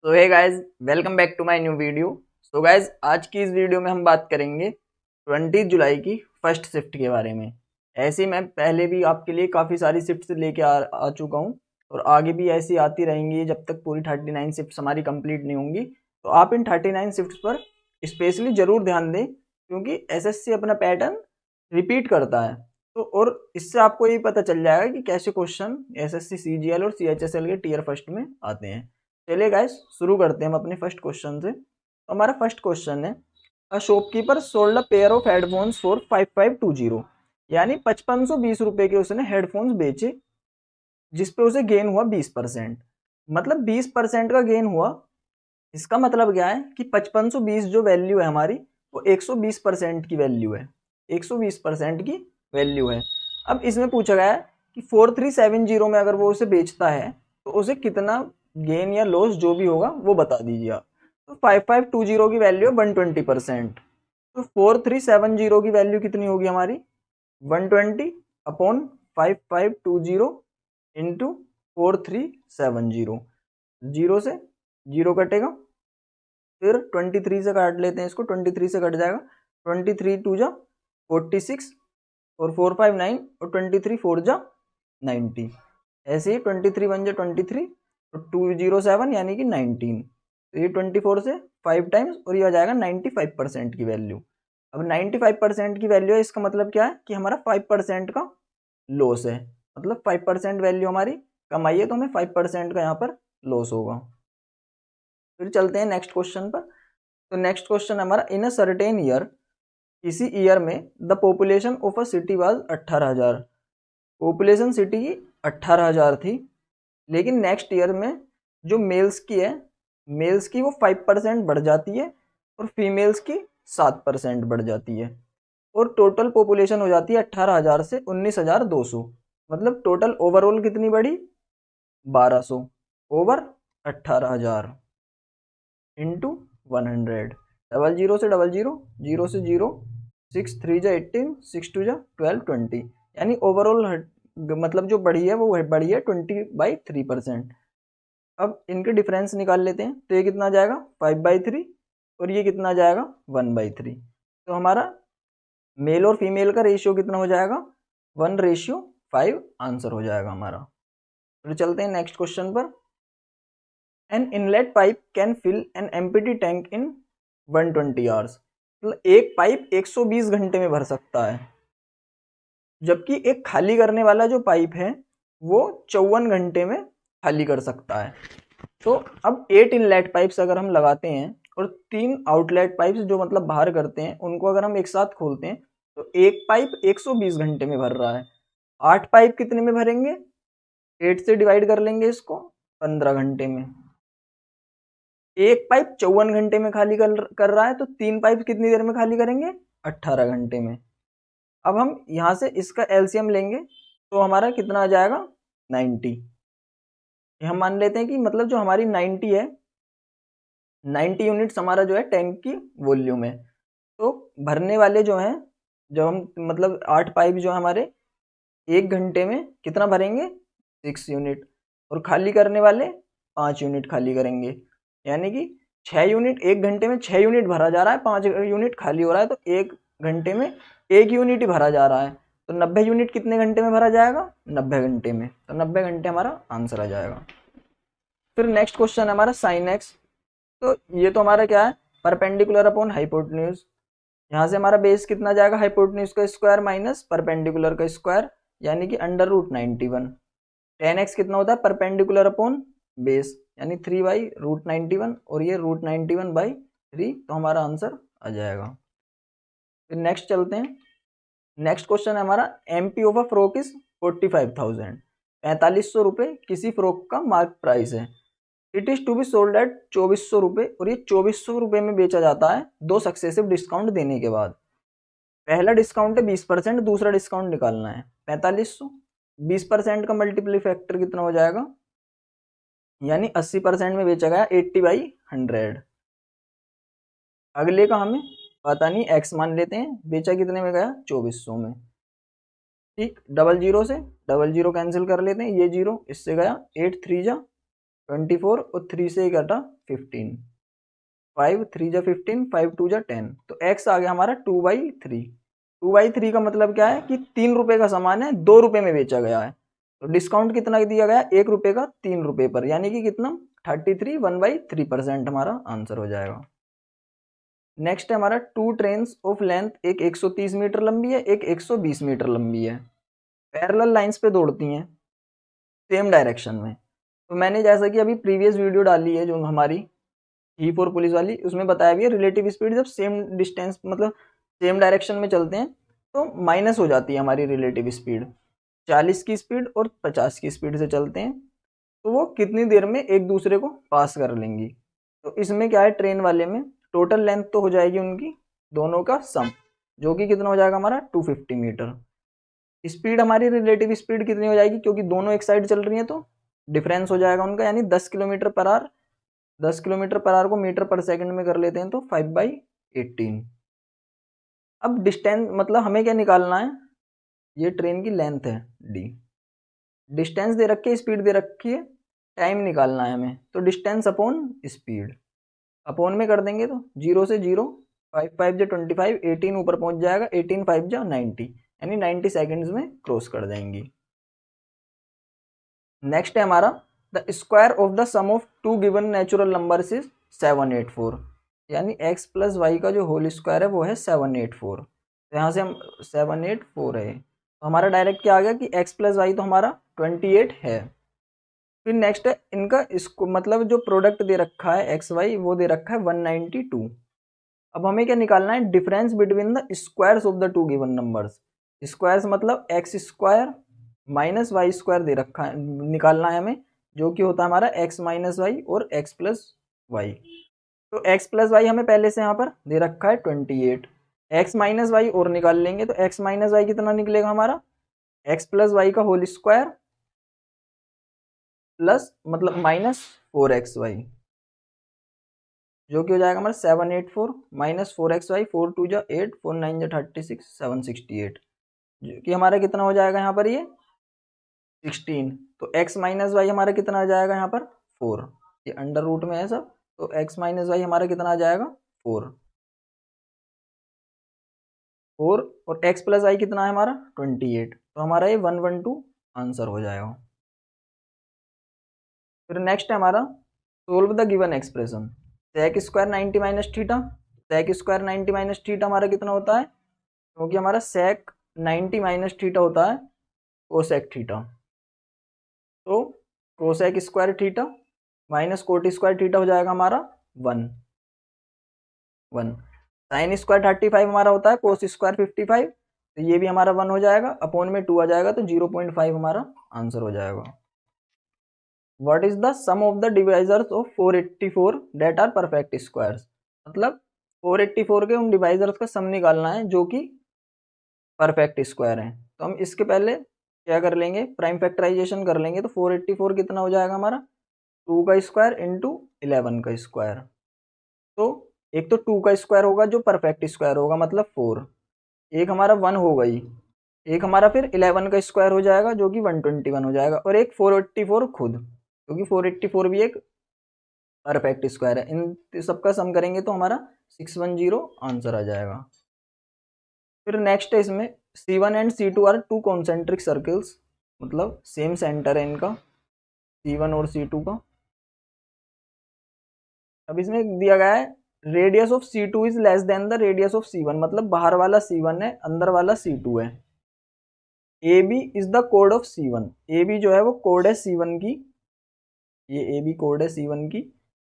So hey guys, welcome back to my new video. So guys, आज की इस video में हम बात करेंगे 20 जुलाई की फर्स्ट शिफ्ट के बारे में। ऐसे मैं पहले भी आपके लिए काफ़ी सारी शिफ्ट्स लेके आ चुका हूँ और आगे भी ऐसी आती रहेंगी जब तक पूरी 39 शिफ्ट्स हमारी कंप्लीट नहीं होंगी। तो आप इन 39 शिफ्ट्स पर स्पेशली ज़रूर ध्यान दें, क्योंकि एसएससी अपना पैटर्न रिपीट करता है। तो और इससे आपको ये पता चल जाएगा कि कैसे क्वेश्चन एसएससी सीजीएल और सीएचएसएल के टीयर फर्स्ट में आते हैं। चलिए गाइस, शुरू करते हैं हम अपने फर्स्ट क्वेश्चन से। तो हमारा फर्स्ट क्वेश्चन है, a shopkeeper sold a pair of headphones for 5520, यानी 5520 रुपए के उसने हेडफोन्स बेचे, जिसपे उसे गेन हुआ 20%। मतलब 20% का गेन हुआ। इसका मतलब क्या है कि 5520 जो वैल्यू है हमारी, वो 120% की वैल्यू है। 120% की वैल्यू है। अब इसमें पूछा गया है कि 4370 में अगर वो उसे बेचता है तो उसे कितना गेन या लॉस जो भी होगा वो बता दीजिए आप। तो 5520 की वैल्यू है 120%। तो 4370 की वैल्यू कितनी होगी हमारी, 120 अपॉन 5520 इंटू 4370। जीरो से जीरो कटेगा, फिर 23 से काट लेते हैं इसको, 23 से कट जाएगा। 23 टू जा 46 और 459 और 23 4 जा 90। ऐसे ही 23 वन जा 23 और 207 यानी कि 19। तो ये 24 से 5 टाइम्स और ये आ जाएगा 95% की वैल्यू। अब 95% की वैल्यू है, इसका मतलब क्या है कि हमारा 5% का लॉस है। मतलब 5% वैल्यू हमारी कमाई है, तो हमें 5% का यहाँ पर लॉस होगा। फिर चलते हैं नेक्स्ट क्वेश्चन पर। तो नेक्स्ट क्वेश्चन हमारा, इन अ सर्टेन ईयर, इसी ईयर में the population of a city was 18,000। Population city की 18,000 थी, लेकिन नेक्स्ट ईयर में जो मेल्स की है, मेल्स की वो 5% बढ़ जाती है और फीमेल्स की 7% बढ़ जाती है, और टोटल पॉपुलेशन हो जाती है 18,000 से 19,200। मतलब टोटल ओवरऑल कितनी बढ़ी, 1200 ओवर 18,000 इंटू 100। डबल जीरो से डबल जीरो, जीरो से जीरो, 6 3 जा 18, 6 2 जा 12 20, यानी ओवरऑल मतलब जो बढ़ी है वो बढ़ी है 20/3%। अब इनके डिफरेंस निकाल लेते हैं। तो ये कितना आ जाएगा 5/3 और ये कितना आ जाएगा 1/3। तो हमारा मेल और फीमेल का रेशियो कितना हो जाएगा, 1:5 आंसर हो जाएगा हमारा। तो चलते हैं नेक्स्ट क्वेश्चन पर। An inlet pipe can fill an empty tank in 120 hours. मतलब एक पाइप 120 घंटे में भर सकता है, जबकि एक खाली करने वाला जो पाइप है वो 54 घंटे में खाली कर सकता है। तो अब 8 इनलेट पाइप्स अगर हम लगाते हैं और 3 आउटलेट पाइप्स जो मतलब बाहर करते हैं, उनको अगर हम एक साथ खोलते हैं, तो एक पाइप 120 घंटे में भर रहा है। 8 पाइप कितने में भरेंगे, 8 से डिवाइड कर लेंगे इसको, 15 घंटे में। एक पाइप 54 घंटे में खाली कर रहा है, तो 3 पाइप कितनी देर में खाली करेंगे, 18 घंटे में। अब हम यहाँ से इसका एलसीएम लेंगे तो हमारा कितना आ जाएगा, 90। हम मान लेते हैं कि मतलब जो हमारी 90 है, 90 यूनिट्स हमारा जो है टैंक की वॉल्यूम है। तो भरने वाले जो हैं, जब हम मतलब 8 पाइप जो हमारे 1 घंटे में कितना भरेंगे, 6 यूनिट, और खाली करने वाले 5 यूनिट खाली करेंगे। यानी कि 6 यूनिट 1 घंटे में 6 यूनिट भरा जा रहा है, 5 यूनिट खाली हो रहा है, तो 1 घंटे में 1 यूनिट ही भरा जा रहा है। तो 90 यूनिट कितने घंटे में भरा जाएगा, 90 घंटे में। तो 90 घंटे हमारा आंसर आ जाएगा। फिर नेक्स्ट क्वेश्चन हमारा साइन एक्स। तो ये तो हमारा क्या है, परपेंडिकुलर अपॉन हाइपोटेन्यूज। यहाँ से हमारा बेस कितना जाएगा, हाइपोटेन्यूज का स्क्वायर माइनस परपेंडिकुलर का स्क्वायर, यानी कि अंडर रूट 91। टेन एक्स कितना होता है, परपेंडिकुलर अपॉन बेस, यानी 3/√91, और ये √91/3। तो हमारा आंसर आ जाएगा। फिर नेक्स्ट चलते हैं। नेक्स्ट क्वेश्चन है हमारा, MP of a frock is 45,000। 4500 रुपये किसी फ्रॉक का मार्क प्राइस है। It is to be sold at 2400 रुपये, और ये 2400 रुपये में बेचा जाता है 2 सक्सेसिव डिस्काउंट देने के बाद। पहला डिस्काउंट है 20%, दूसरा डिस्काउंट निकालना है 4500। 20% का मल्टीप्लाई फैक्टर कितना हो जाएगा, यानी 80% में बेचा गया 80/100। अगले का हमें पता नहीं, एक्स मान लेते हैं, बेचा कितने में गया, 2400 में। ठीक, डबल जीरो से डबल जीरो कैंसिल कर लेते हैं, ये जीरो इससे गया, 8 3 जा 24 और 3 से घटा 15, 5 3 जा 15, 5 2 जा 10, तो x आ गया हमारा 2/3। 2/3 का मतलब क्या है कि 3 रुपए का सामान है, 2 रुपए में बेचा गया है, तो डिस्काउंट कितना दिया गया है, 1 रुपए का 3 रुपए पर, यानी कि कितना 33, 1/3% हमारा आंसर हो जाएगा। नेक्स्ट है हमारा टू ट्रेन्स ऑफ लेंथ, एक 130 मीटर लंबी है, एक 120 मीटर लंबी है, पैरेलल लाइंस पे दौड़ती हैं सेम डायरेक्शन में। तो मैंने जैसा कि अभी प्रीवियस वीडियो डाली है जो हमारी ही फॉर पुलिस वाली, उसमें बताया भी है रिलेटिव स्पीड जब सेम डिस्टेंस मतलब सेम डायरेक्शन में चलते हैं तो माइनस हो जाती है हमारी रिलेटिव स्पीड। 40 की स्पीड और 50 की स्पीड से चलते हैं तो वो कितनी देर में एक दूसरे को पास कर लेंगी। तो इसमें क्या है, ट्रेन वाले में टोटल लेंथ तो हो जाएगी उनकी दोनों का सम, जो कि कितना हो जाएगा हमारा 250 मीटर। स्पीड हमारी रिलेटिव स्पीड कितनी हो जाएगी, क्योंकि दोनों एक साइड चल रही हैं तो डिफरेंस हो जाएगा उनका, यानी 10 kilometre per hour. 10 kilometre per hour को मीटर पर सेकंड में कर लेते हैं तो 5/18। अब डिस्टेंस मतलब हमें क्या निकालना है, ये ट्रेन की लेंथ है डी, डिस्टेंस दे रखी है, स्पीड दे रखी है, टाइम निकालना है हमें, तो डिस्टेंस अपॉन स्पीड, अपॉन में कर देंगे तो 0 से 0, 5 5 जा 25, 18 ऊपर पहुंच जाएगा, 18 5 जा 90, यानी 90 सेकंड्स में क्रॉस कर जाएंगी। नेक्स्ट है हमारा the square of the sum of two given natural numbers is 784, यानी x प्लस वाई का जो होल स्क्वायर है वो है 784। तो यहाँ से हम 784 है, तो हमारा डायरेक्ट क्या आ गया कि x प्लस वाई तो हमारा 28 है। फिर नेक्स्ट है इनका इसको मतलब जो प्रोडक्ट दे रखा है एक्स वाई वो दे रखा है 192। अब हमें क्या निकालना है, difference between the squares of the two given numbers. Squares मतलब x square minus y square दे रखा है, निकालना है हमें, जो कि होता है हमारा एक्स माइनस वाई और एक्स प्लस वाई। तो एक्स प्लस वाई हमें पहले से यहाँ पर दे रखा है 28, एक्स माइनस वाई और निकाल लेंगे तो एक्स माइनस वाई कितना निकलेगा हमारा, एक्स प्लस वाई का होल स्क्वायर प्लस मतलब -4xy, जो कि हो जाएगा हमारा 784 -4xy, 4 2 जा 8, 4 9 जा 36, 768, जो कि हमारा कितना हो जाएगा यहाँ पर ये 16। तो x माइनस वाई हमारा कितना आ जाएगा यहाँ पर 4, ये अंडर रूट में है सब, तो x माइनस वाई हमारा कितना आ जाएगा 4, 4 और x प्लस वाई कितना है हमारा 28, तो हमारा ये 112 आंसर हो जाएगा। फिर नेक्स्ट है हमारा solve the given expression, sec square 90 minus theta, sec square 90 minus theta हमारा कितना होता है, क्योंकि हमारा सेक 90 माइनस थीटा होता है कोसेक थीटा, तो cosec square theta minus cot square theta हो जाएगा हमारा 1 1। साइन स्क्वायर 35 हमारा होता है कोस स्क्वायर 55, तो ये भी हमारा 1 हो जाएगा, अपॉन में 2 आ जाएगा तो 0.5 हमारा आंसर हो जाएगा। What is the sum of the divisors of 484 that are perfect squares, मतलब 484 के उन डिवाइजर्स का सम निकालना है जो कि परफेक्ट स्क्वायर है। तो हम इसके पहले क्या कर लेंगे, प्राइम फैक्टराइजेशन कर लेंगे, तो 484 कितना हो जाएगा हमारा 2 का स्क्वायर इंटू 11 का स्क्वायर, तो एक तो 2 का स्क्वायर होगा जो परफेक्ट स्क्वायर होगा मतलब 4, एक हमारा 1 हो गई, एक हमारा फिर 11 का स्क्वायर हो जाएगा जो कि 121 हो जाएगा, और एक 484 खुद, क्योंकि 484 भी एक परफेक्ट स्क्वायर है। इन सबका सम करेंगे तो हमारा 610 आंसर आ जाएगा। फिर नेक्स्ट है इसमें C1 and C2 are two concentric circles, मतलब सेम सेंटर है इनका C1 और C2 का। अब इसमें दिया गया है radius of C2 is less than the radius of C1, मतलब बाहर वाला C1 है अंदर वाला C2 है। AB is the code of C1, AB जो है वो कोड है C1 की, ये AB कोड है C1 की।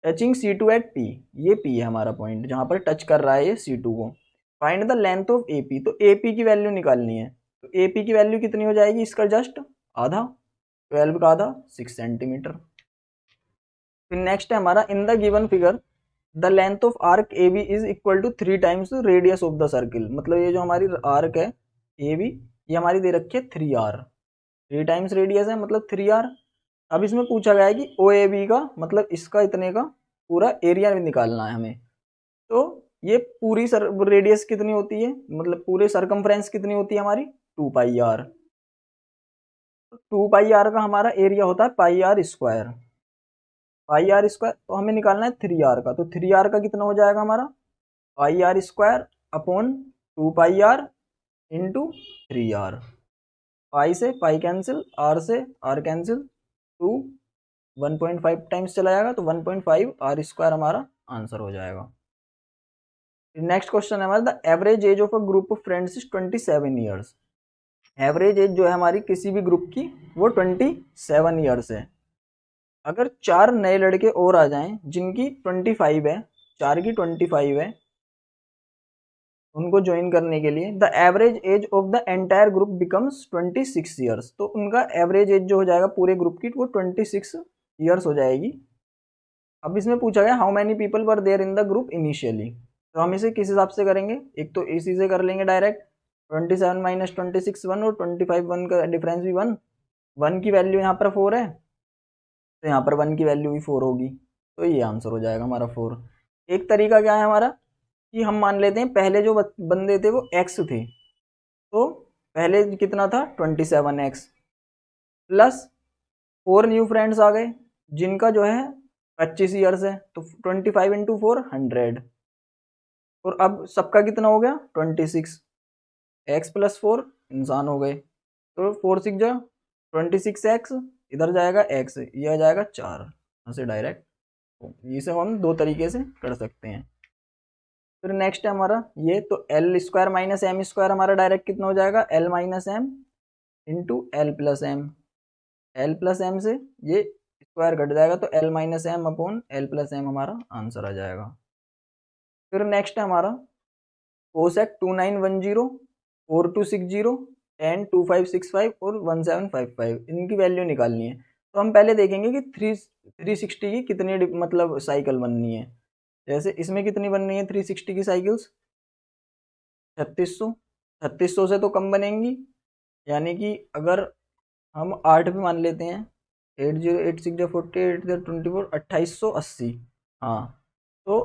टचिंग C2 एट P, ये P है हमारा पॉइंट जहां पर टच कर रहा है ये C2 को। Find the length of AP, तो AP की वैल्यू निकालनी है, तो AP की वैल्यू कितनी हो जाएगी, इसका जस्ट आधा, 12 का आधा 6 सेंटीमीटर। फिर नेक्स्ट है हमारा in the given figure the length of arc AB is equal to 3 times radius of the circle, मतलब ये जो हमारी आर्क है AB ये हमारी दे रखी है 3R, 3 टाइम्स रेडियस है मतलब 3R। अब इसमें पूछा गया है कि OAB का मतलब इसका इतने का पूरा एरिया भी निकालना है हमें, तो ये पूरी रेडियस कितनी होती है, मतलब पूरे सरकमफ्रेंस कितनी होती है हमारी 2πr, 2πr का हमारा एरिया होता है πr स्क्वायर, पाई आर स्क्वायर, तो हमें निकालना है 3r का, तो 3r का कितना हो जाएगा हमारा, pi r square upon 2 pi r into 3r। Pi से पाई कैंसिल, आर से आर कैंसिल, 2 1.5 टाइम्स चला जाएगा, तो 1.5 आर स्क्वायर हमारा आंसर हो जाएगा। नेक्स्ट क्वेश्चन है हमारा, the average age of a group of friends is 27 years. Average age जो है हमारी किसी भी ग्रुप की वो 27 ईयर्स है। अगर 4 नए लड़के और आ जाएं जिनकी 25 है, 4 की 25 है, उनको ज्वाइन करने के लिए the average age of the entire group becomes 26 years, तो उनका एवरेज एज जो हो जाएगा पूरे ग्रुप की वो 26 ईयर्स हो जाएगी। अब इसमें पूछा गया how many people were there in the group initially, तो हम इसे किस हिसाब से करेंगे, एक तो इसी से कर लेंगे डायरेक्ट, 27 माइनस 26 1 और 25 1 का डिफरेंस भी 1, 1 की वैल्यू यहाँ पर 4 है, तो यहाँ पर 1 की वैल्यू भी 4 होगी, तो ये आंसर हो जाएगा हमारा 4। एक तरीका क्या है हमारा कि हम मान लेते हैं पहले जो बंदे थे वो x थे, तो पहले कितना था 27x प्लस 4 न्यू फ्रेंड्स आ गए जिनका जो है 25 ईयर्स है, तो 25 इंटू 4 100, और अब सबका कितना हो गया 26, x प्लस 4 इंसान हो गए, तो 4 6 जा 26x, इधर जाएगा x, ये आ जाएगा 4, यहाँ से डायरेक्ट, इसे हम दो तरीके से कर सकते हैं। फिर नेक्स्ट है हमारा ये, तो L square minus M square हमारा डायरेक्ट कितना हो जाएगा, L minus M into L plus M, L plus M से ये स्क्वायर घट जाएगा, तो L minus M upon L plus M हमारा आंसर आ जाएगा। फिर नेक्स्ट है हमारा कोसेक 2910 4260 10 2565 और 1755, इनकी वैल्यू निकालनी है। तो हम पहले देखेंगे कि 360 की कितनी मतलब साइकिल बननी है। जैसे इसमें कितनी बननी है 360 की साइकिल्स 3600, 3600 से तो कम बनेंगी, यानी कि अगर हम 8 भी मान लेते हैं 80 8 6 48 24 2880, हाँ, तो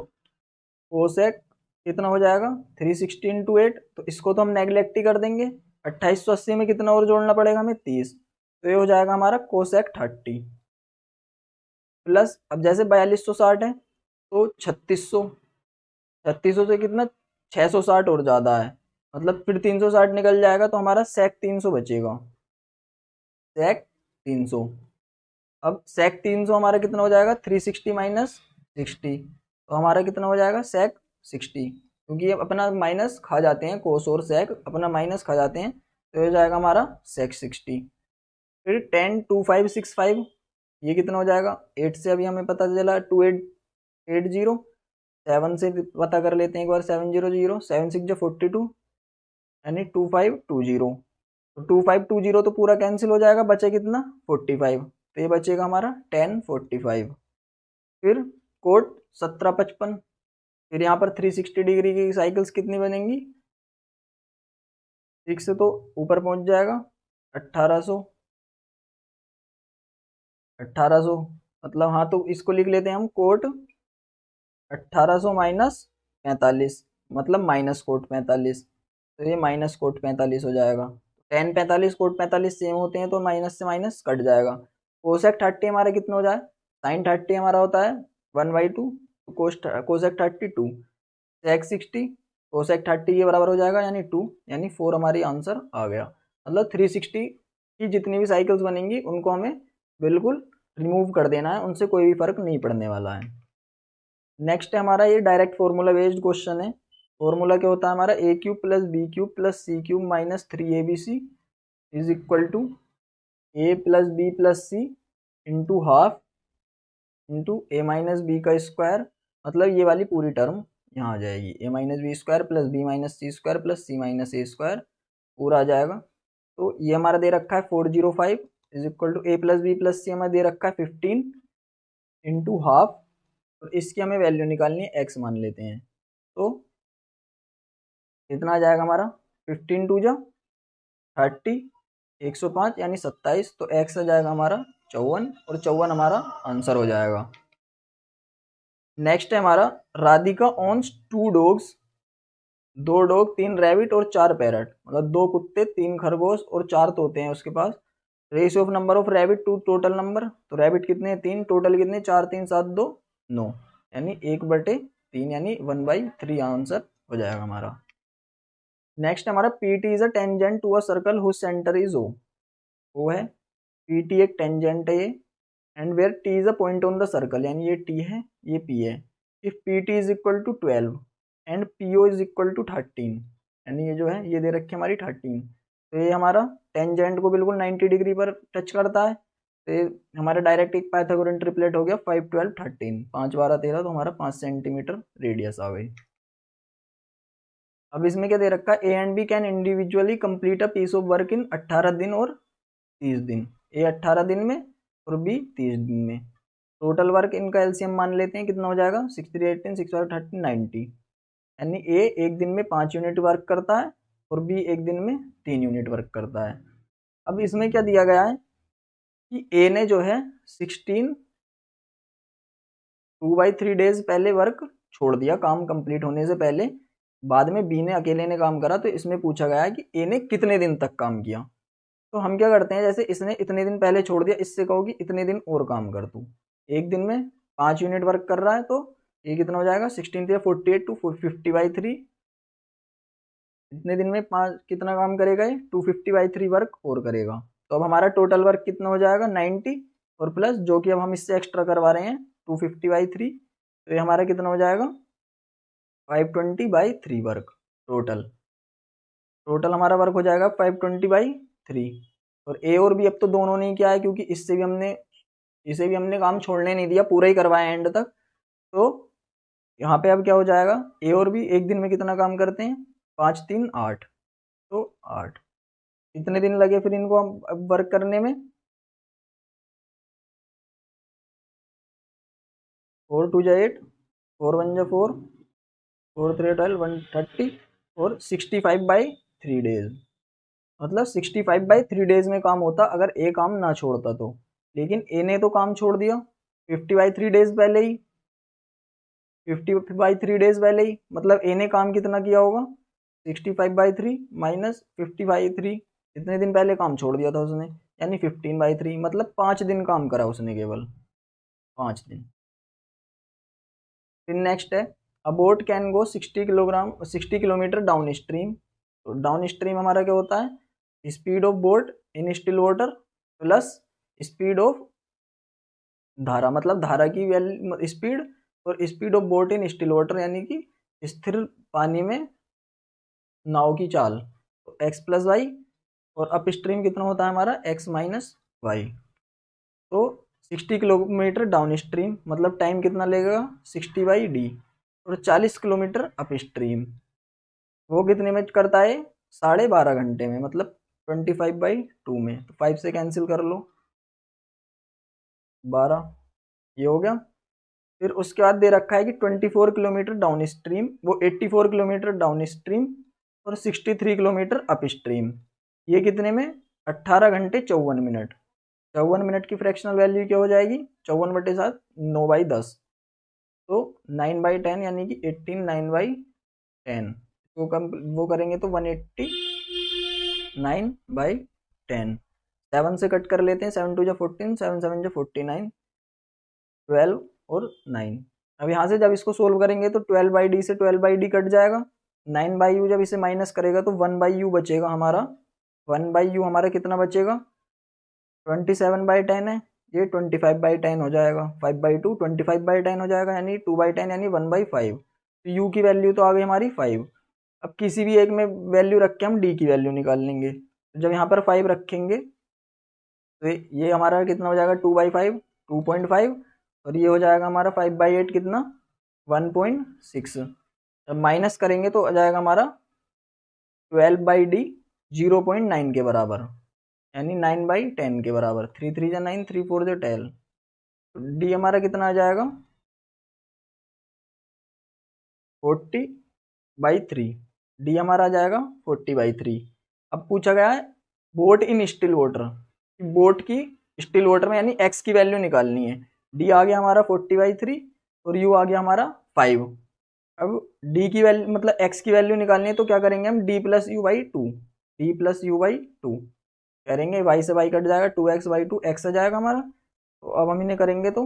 कोसेक कितना हो जाएगा 360 इंटू 8, तो इसको तो हम नेगलेक्ट ही कर देंगे, 2880 में कितना और जोड़ना पड़ेगा हमें 30, तो ये हो जाएगा हमारा कोसेक 30 प्लस, अब जैसे 4260 है तो 3600, 3600 से कितना 660 और ज़्यादा है, मतलब फिर 360 निकल जाएगा, तो हमारा सेक 300 बचेगा, सेक 300। अब सेक 300 हमारा कितना हो जाएगा 360 माइनस 60, तो हमारा कितना हो जाएगा सेक 60, क्योंकि ये अपना माइनस खा जाते हैं, कोस और सेक अपना माइनस खा जाते हैं, तो ये हो जाएगा हमारा सेक 60। फिर 10 2565 ये कितना हो जाएगा 8 से अभी हमें पता चला 2880, 7 से पता कर लेते हैं एक बार 700 7 6 42 यानी 2520, तो 2520 तो पूरा कैंसिल हो जाएगा, बचे कितना 45, तो ये बचेगा हमारा 1045। फिर कोट 1755, फिर यहाँ पर 360 डिग्री की साइकिल्स कितनी बनेंगी 6 से तो ऊपर पहुँच जाएगा 1800, 1800 मतलब, हाँ तो इसको लिख लेते हैं हम कोट 1800 माइनस 45, मतलब माइनस कोट 45, तो ये माइनस कोट 45 हो जाएगा, 10 45 कोट 45 सेम होते हैं, तो माइनस से माइनस कट जाएगा। कोसेक 30 हमारा कितना हो जाए, साइन 30 हमारा होता है 1/2, कोसेक 32, सेक 60 कोसेक 30 के बराबर हो जाएगा, यानी 2, यानी 4 हमारी आंसर आ गया। मतलब 360 की जितनी भी साइकिल्स बनेंगी उनको हमें बिल्कुल रिमूव कर देना है, उनसे कोई भी फर्क नहीं पड़ने वाला है। नेक्स्ट है हमारा ये डायरेक्ट फॉर्मूला बेस्ड क्वेश्चन है। फॉर्मूला क्या होता है हमारा, a cube plus b cube plus c cube minus 3abc is equal to a plus b plus c into half into a minus b का स्क्वायर, मतलब ये वाली पूरी टर्म यहाँ आ जाएगी, a minus b square plus b minus c square plus c minus a square पूरा आ जाएगा। तो ये हमारा दे रखा है 405 is equal to a plus b plus c हमें दे रखा है 15 इंटू हाफ, तो इसकी हमें वैल्यू निकालनी है, एक्स मान लेते हैं, तो कितना आ जाएगा हमारा 15 2 जा 30 105 यानी 27, तो एक्स आ जाएगा हमारा 54, और 54 हमारा आंसर हो जाएगा। नेक्स्ट है हमारा राधिका ऑन्स 2 डॉग्स, 2 डॉग 3 रैबिट और 4 पैरट, मतलब 2 कुत्ते 3 खरगोश और 4 तोते हैं उसके पास, ratio of number of rabbit to total number, तो रैबिट कितने हैं 3, टोटल कितने 4 3 7 2 9, यानी 1/3 यानी 1/3 आंसर हो जाएगा हमारा। नेक्स्ट हमारा PT is a tangent to a circle whose centre is O। O है, PT एक टेंजेंट है ये, and where T is a point on the circle, यानी ये T है ये P है। If PT is equal to 12 and PO is equal to 13, यानी ये जो है ये दे रखी है हमारी 13, तो ये हमारा टेंजेंट को बिल्कुल 90 डिग्री पर टच करता है, तो ये हमारा डायरेक्ट एक पाइथागोरन ट्रिपलेट हो गया 5 12 13, 5 12 13, तो हमारा 5 सेंटीमीटर रेडियस आ गई। अब इसमें क्या दे रखा है, A and B can individually complete a piece of work in 18 दिन और 30 दिन, A 18 दिन में और B 30 दिन में। टोटल वर्क इनका एलसीएम मान लेते हैं, कितना हो जाएगा 6 3 18 6 5 30 90, यानी A एक दिन में 5 यूनिट वर्क करता है और B एक दिन में 3 यूनिट वर्क करता है। अब इसमें क्या दिया गया है कि A ने जो है 16 2/3 डेज पहले वर्क छोड़ दिया काम कंप्लीट होने से पहले, बाद में B ने अकेले ने काम करा, तो इसमें पूछा गया है कि A ने कितने दिन तक काम किया। तो हम क्या करते हैं, जैसे इसने इतने दिन पहले छोड़ दिया, इससे कहो कि इतने दिन और काम कर तू, एक दिन में 5 यूनिट वर्क कर रहा है, तो ये कितना हो जाएगा 16 3 48 टू 50/3, इतने दिन में 5 कितना काम करेगा ये 250/3 वर्क और करेगा। तो अब हमारा टोटल वर्क कितना हो जाएगा 90 और प्लस जो कि अब हम इससे एक्स्ट्रा करवा रहे हैं 250/3, तो ये हमारा कितना हो जाएगा 520/3 वर्क टोटल हमारा वर्क हो जाएगा 520/3। और ए और बी अब तो दोनों ने क्या है, क्योंकि इसे भी हमने काम छोड़ने नहीं दिया, पूरा ही करवाया एंड तक, तो यहाँ पे अब क्या हो जाएगा ए और बी एक दिन में कितना काम करते हैं 5 3 8, तो 8 कितने दिन लगे फिर इनको अब वर्क करने में, 4 2 8 4 1 4 4 3 12 130 और 65/3 डेज, मतलब 65/3 डेज में काम होता अगर ए काम ना छोड़ता तो, लेकिन ए ने तो काम छोड़ दिया 50/3 डेज पहले ही, 50/3 डेज पहले ही, मतलब ए ने काम कितना किया होगा 65/3 माइनस 50/3, कितने दिन पहले काम छोड़ दिया था उसने, यानी 15/3, मतलब 5 दिन काम करा उसने, केवल 5 दिन। फिर नेक्स्ट है अ boat can go 60 kilometre down stream, तो डाउन स्ट्रीम हमारा क्या होता है speed of boat in still water plus speed of धारा, मतलब धारा की स्पीड और speed of boat in still water, यानी कि स्थिर पानी में नाव की चाल, तो एक्स प्लस वाई, और अप स्ट्रीम कितना होता है हमारा एक्स माइनस वाई, तो 60 किलोमीटर डाउन स्ट्रीम मतलब टाइम कितना लगेगा 60/d, और 40 किलोमीटर अप स्ट्रीम वो कितने में करता है 12.5 घंटे में, मतलब 25/2 में, तो 5 से कैंसिल कर लो 12, ये हो गया। फिर उसके बाद दे रखा है कि 24 किलोमीटर डाउन स्ट्रीम, वो 84 किलोमीटर डाउन स्ट्रीम और 63 किलोमीटर अप स्ट्रीम, ये कितने में 18 घंटे 54 मिनट, 54 मिनट की फ्रैक्शनल वैल्यू क्या हो जाएगी 54/7 9/10, तो 9/10 यानी कि 18 9/10, वो करेंगे तो 189/10, 7 से कट कर लेते हैं, 7 2 14 7 7 49 12 और 9। अब यहाँ से जब इसको सोल्व करेंगे तो 12/d से 12/d कट जाएगा, 9/u जब इसे माइनस करेगा तो 1/u बचेगा हमारा, 1/u हमारा कितना बचेगा 27/10 है, ये 25/10 हो जाएगा, 5/2 25/10 हो जाएगा, यानी 2/10 यानी 1/5, तो u की वैल्यू तो आ गई हमारी 5। अब किसी भी एक में वैल्यू रख के हम d की वैल्यू निकाल लेंगे, तो जब यहाँ पर 5 रखेंगे तो ये हमारा कितना हो जाएगा 2/5 2.5, और ये हो जाएगा हमारा 5/8 कितना 1.6, जब माइनस करेंगे तो आ जाएगा हमारा 12/d 0.9 के बराबर, यानी 9/10 के बराबर, 3 3 जा 9 3 4 जा 12, तो डी हमारा कितना आ जाएगा 40/3, डी हमारा आ जाएगा 40/3। अब पूछा गया है boat in still water, boat की स्टिल वाटर में यानी एक्स की वैल्यू निकालनी है, डी आ गया हमारा 40/3 और यू आ गया हमारा 5। अब डी की वैल्यू मतलब एक्स की वैल्यू निकालनी है, तो क्या करेंगे हम डी प्लस यू बाई 2, करेंगे y से y कट जाएगा, 2x बाई 2 x आ जाएगा हमारा। तो अब हम इन्हें करेंगे तो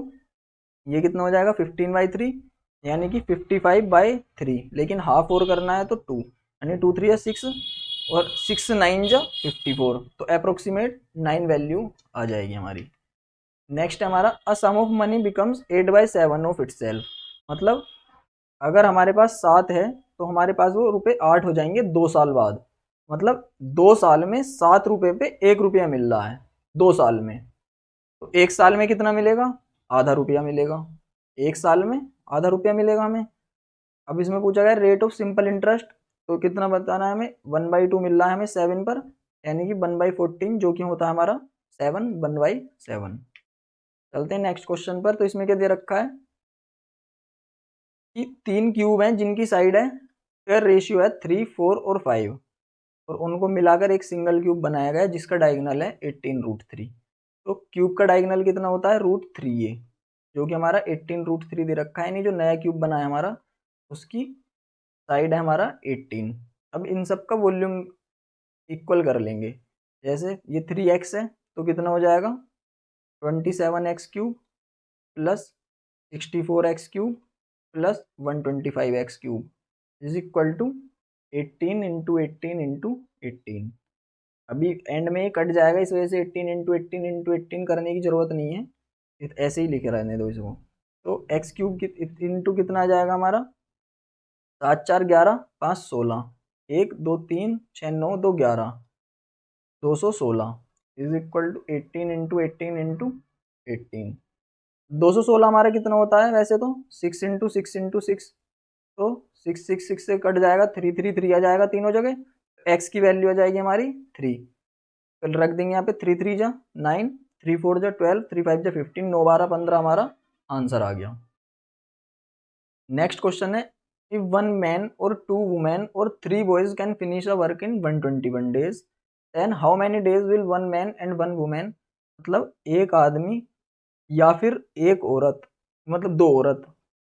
ये कितना हो जाएगा 15/3 यानी कि 55/3, लेकिन हाफ और करना है तो 2 यानी 2 3 6 और 6 9 जा 54, तो अप्रोक्सीमेट 9 वैल्यू आ जाएगी हमारी। नेक्स्ट हमारा a sum of money becomes 8/7 of itself, मतलब अगर हमारे पास 7 है तो हमारे पास वो रुपए 8 हो जाएंगे 2 साल बाद, मतलब 2 साल में 7 रुपए पे 1 रुपया मिल रहा है 2 साल में। तो 1 साल में कितना मिलेगा, आधा रुपया मिलेगा, 1 साल में आधा रुपया मिलेगा हमें। अब इसमें पूछा गया रेट ऑफ सिंपल इंटरेस्ट, तो कितना बताना है हमें, 1/2 मिल रहा है हमें 7 पर, यानी कि 1/14 जो कि होता है हमारा 7 1/7। चलते हैं नेक्स्ट क्वेश्चन पर। तो इसमें क्या दे रखा है कि 3 क्यूब हैं जिनकी साइड है, फिर रेशियो है 3 4 और 5, और उनको मिलाकर एक सिंगल क्यूब बनाया गया है जिसका डायगोनल है 18√3। तो क्यूब का डायगोनल कितना होता है √3a, जो कि हमारा 18√3 दे रखा है, यानी जो नया क्यूब बना है हमारा उसकी साइड है हमारा 18। अब इन सब का वॉल्यूम इक्वल कर लेंगे, जैसे ये 3x है तो कितना हो जाएगा 27x³ plus 64x³ plus 125x³ is equal to 18 into 18 into 18। अभी एंड में ये कट जाएगा, इस वजह से 18 इंटू 18 इंटू 18 करने की जरूरत नहीं है, ऐसे ही लिखे रहने दो इसको। तो x³ इंटू कितना आ जाएगा हमारा 7 4 11 5 16, 1 2 3 6 9 2 11 216 is equal to 18 into 18 into 18। 216 हमारा कितना होता है वैसे तो 6 इंटू 6 इंटू 6, तो 6 6 6 से कट जाएगा, 3 3 3 आ जाएगा तीनों जगह, x की वैल्यू आ जाएगी हमारी 3। कल रख देंगे यहाँ पे 3 3 जा 9, 3 4 जा 12, 3 5 जा 15, 9 12 15 हमारा आंसर आ गया। नेक्स्ट क्वेश्चन है इफ 1 मैन और 2 वुमेन और 3 boys can finish a work in 121 days then how many days will 1 man and 1 women, मतलब एक आदमी या फिर एक औरत, मतलब 2 औरत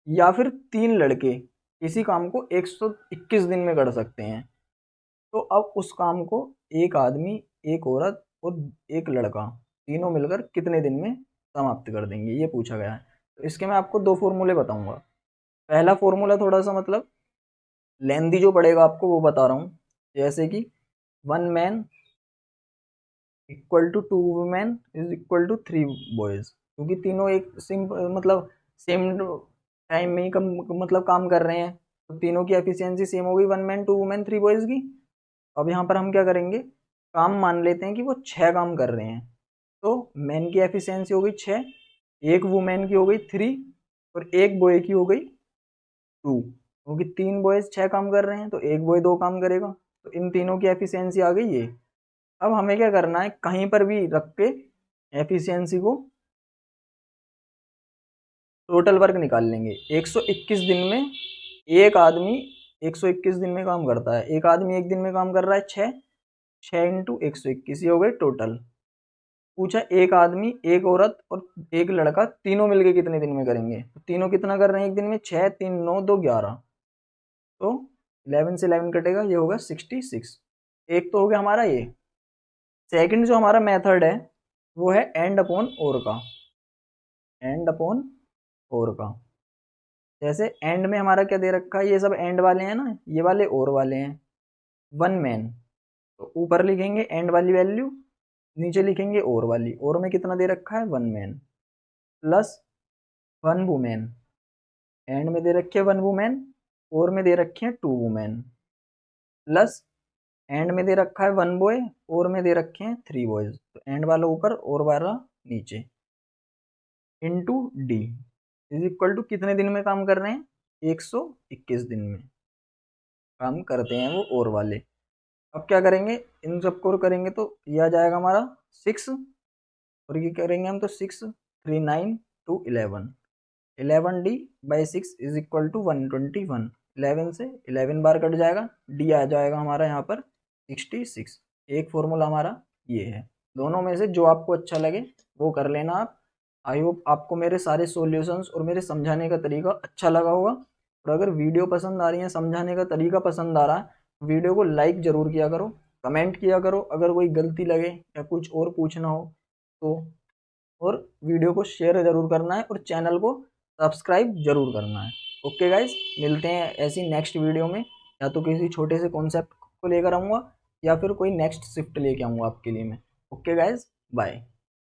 या फिर 3 लड़के इसी काम को 121 दिन में कर सकते हैं। तो अब उस काम को एक आदमी, एक औरत और एक लड़का तीनों मिलकर कितने दिन में समाप्त कर देंगे, ये पूछा गया है। तो इसके मैं आपको 2 फॉर्मूले बताऊंगा। पहला फॉर्मूला थोड़ा सा मतलब लेंदी जो पड़ेगा आपको वो बता रहा हूँ, जैसे कि 1 man equal to 2 women is equal to 3 boys, क्योंकि तीनों एक मतलब सेम टाइम में ही मतलब काम कर रहे हैं, तो तीनों की एफिशिएंसी सेम हो गई, 1 मैन 2 वुमेन 3 बॉयज की। अब यहाँ पर हम क्या करेंगे, काम मान लेते हैं कि वो 6 काम कर रहे हैं, तो मैन की एफिशिएंसी हो गई 6, एक वुमेन की हो गई 3 और एक बॉय की हो गई 2, क्योंकि 3 बॉयज 6 काम कर रहे हैं तो एक बॉय 2 काम करेगा, तो इन तीनों की एफिशिएंसी आ गई ये। अब हमें क्या करना है, कहीं पर भी रख के एफिशिएंसी को टोटल वर्क निकाल लेंगे। 121 दिन में एक आदमी 121 दिन में काम करता है, एक आदमी एक दिन में काम कर रहा है 6, 6 इंटू 121 ये हो गए टोटल। पूछा एक आदमी, एक औरत और एक लड़का तीनों मिलके कितने दिन में करेंगे, तो तीनों कितना कर रहे हैं एक दिन में, 6 3 9 2 11, तो 11 से 11 कटेगा, ये होगा 66। एक तो हो गया हमारा ये। सेकंड जो हमारा मेथड है वो है एंड अपॉन और का, एंड अपॉन और का। जैसे एंड में हमारा क्या दे रखा है, ये सब एंड वाले हैं ना, ये वाले और वाले हैं। 1 मैन, तो ऊपर लिखेंगे एंड वाली वैल्यू, नीचे लिखेंगे और वाली, और में कितना दे रखा है 1 मैन प्लस 1 वुमेन, एंड में दे रखे 1 वुमेन, और में दे रखे हैं 2 वुमेन, प्लस एंड में दे रखा है 1 बॉय, और में दे रखे हैं 3 बॉयज, तो एंड वाला ऊपर और वाला नीचे, into D is equal to कितने दिन में काम कर रहे हैं, 121 दिन में काम करते हैं वो और वाले। अब क्या करेंगे, इन सबको करेंगे तो ये आ जाएगा हमारा 6, और ये करेंगे हम तो 6 3 9 2 11, 11d/6 इज इक्वल टू 121, 11 से 11 बार कट जाएगा, डी आ जाएगा हमारा यहाँ पर 66। एक फॉर्मूला हमारा ये है। दोनों में से जो आपको अच्छा लगे वो कर लेना आप। आई होप आपको मेरे सारे सॉल्यूशंस और मेरे समझाने का तरीका अच्छा लगा होगा, और अगर वीडियो पसंद आ रही है, समझाने का तरीका पसंद आ रहा है, वीडियो को लाइक ज़रूर किया करो, कमेंट किया करो अगर कोई गलती लगे या कुछ और पूछना हो तो, और वीडियो को शेयर ज़रूर करना है और चैनल को सब्सक्राइब ज़रूर करना है। ओके गाइज, मिलते हैं ऐसी नेक्स्ट वीडियो में, या तो किसी छोटे से कॉन्सेप्ट को लेकर आऊँगा या फिर कोई नेक्स्ट शिफ्ट लेके आऊँगा आपके लिए मैं। Okay guys, bye.